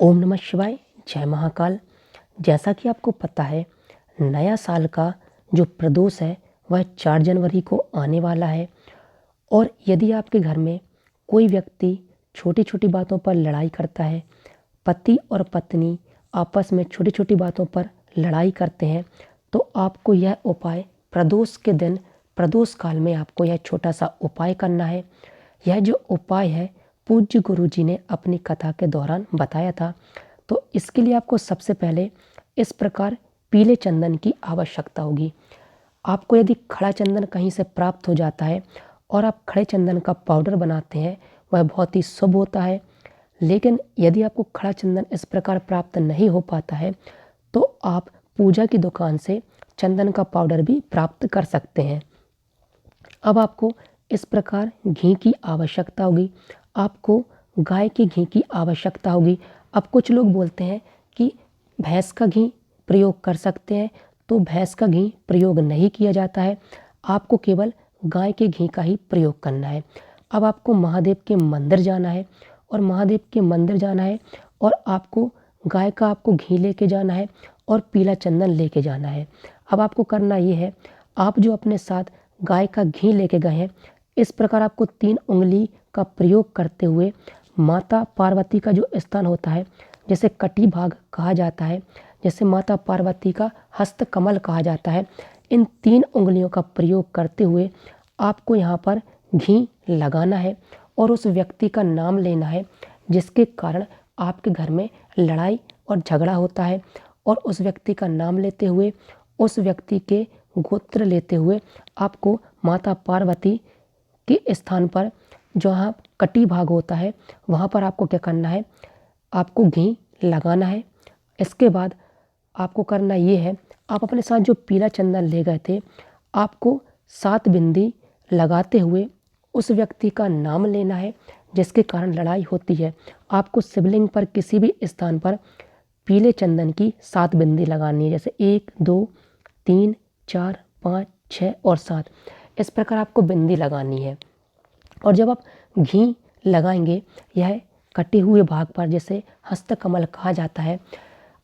ओम नमः शिवाय। जय महाकाल। जैसा कि आपको पता है, नया साल का जो प्रदोष है वह 4 जनवरी को आने वाला है। और यदि आपके घर में कोई व्यक्ति छोटी छोटी बातों पर लड़ाई करता है, पति और पत्नी आपस में छोटी छोटी बातों पर लड़ाई करते हैं, तो आपको यह उपाय प्रदोष के दिन, प्रदोष काल में आपको यह छोटा सा उपाय करना है। यह जो उपाय है पूज्य गुरु जी ने अपनी कथा के दौरान बताया था। तो इसके लिए आपको सबसे पहले इस प्रकार पीले चंदन की आवश्यकता होगी। आपको यदि खड़ा चंदन कहीं से प्राप्त हो जाता है और आप खड़े चंदन का पाउडर बनाते हैं, वह बहुत ही शुभ होता है। लेकिन यदि आपको खड़ा चंदन इस प्रकार प्राप्त नहीं हो पाता है, तो आप पूजा की दुकान से चंदन का पाउडर भी प्राप्त कर सकते हैं। अब आपको इस प्रकार घी की आवश्यकता होगी। आपको गाय के घी की आवश्यकता होगी। अब कुछ लोग बोलते हैं कि भैंस का घी प्रयोग कर सकते हैं, तो भैंस का घी प्रयोग नहीं किया जाता है। आपको केवल गाय के घी का ही प्रयोग करना है। अब आपको महादेव के मंदिर जाना है और महादेव के मंदिर जाना है और आपको गाय का घी लेके जाना है और पीला चंदन लेके जाना है। अब आपको करना ये है, आप जो अपने साथ गाय का घी लेके गए हैं, इस प्रकार आपको 3 उंगली का प्रयोग करते हुए माता पार्वती का जो स्थान होता है, जैसे कटी भाग कहा जाता है, जैसे माता पार्वती का हस्त कमल कहा जाता है, इन 3 उंगलियों का प्रयोग करते हुए आपको यहाँ पर घी लगाना है और उस व्यक्ति का नाम लेना है जिसके कारण आपके घर में लड़ाई और झगड़ा होता है। और उस व्यक्ति का नाम लेते हुए, उस व्यक्ति के गोत्र लेते हुए आपको माता पार्वती के स्थान पर, जहाँ कटी भाग होता है, वहाँ पर आपको क्या करना है, आपको घी लगाना है। इसके बाद आपको करना ये है, आप अपने साथ जो पीला चंदन ले गए थे, आपको 7 बिंदी लगाते हुए उस व्यक्ति का नाम लेना है जिसके कारण लड़ाई होती है। आपको शिवलिंग पर किसी भी स्थान पर पीले चंदन की 7 बिंदी लगानी है, जैसे 1 2 3 4 5 6 और 7, इस प्रकार आपको बिंदी लगानी है। और जब आप घी लगाएंगे यह कटे हुए भाग पर, जैसे हस्तकमल कहा जाता है,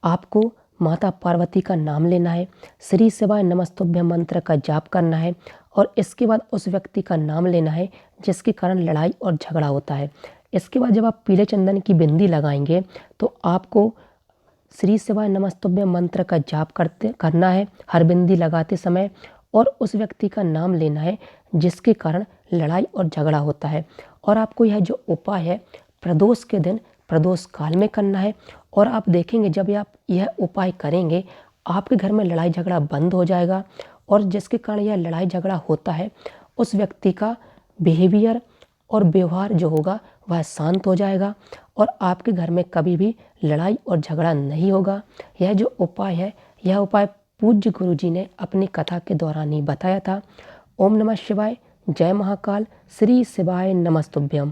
आपको माता पार्वती का नाम लेना है, श्री शिवाय नमस्तुभ्यं मंत्र का जाप करना है और इसके बाद उस व्यक्ति का नाम लेना है जिसके कारण लड़ाई और झगड़ा होता है। इसके बाद जब आप पीले चंदन की बिंदी लगाएंगे तो आपको श्री शिवाय नमस्तुभ्यं मंत्र का जाप करना है हर बिंदी लगाते समय, और उस व्यक्ति का नाम लेना है जिसके कारण लड़ाई और झगड़ा होता है। और आपको यह जो उपाय है प्रदोष के दिन, प्रदोष काल में करना है। और आप देखेंगे जब आप यह उपाय करेंगे, आपके घर में लड़ाई झगड़ा बंद हो जाएगा और जिसके कारण यह लड़ाई झगड़ा होता है, उस व्यक्ति का बिहेवियर और व्यवहार जो होगा वह शांत हो जाएगा और आपके घर में कभी भी लड़ाई और झगड़ा नहीं होगा। यह जो उपाय है, यह उपाय पूज्य गुरु जी ने अपनी कथा के दौरान ही बताया था। ओम नमः शिवाय। जय महाकाल। श्री शिवाय नमस्तुभ्यम।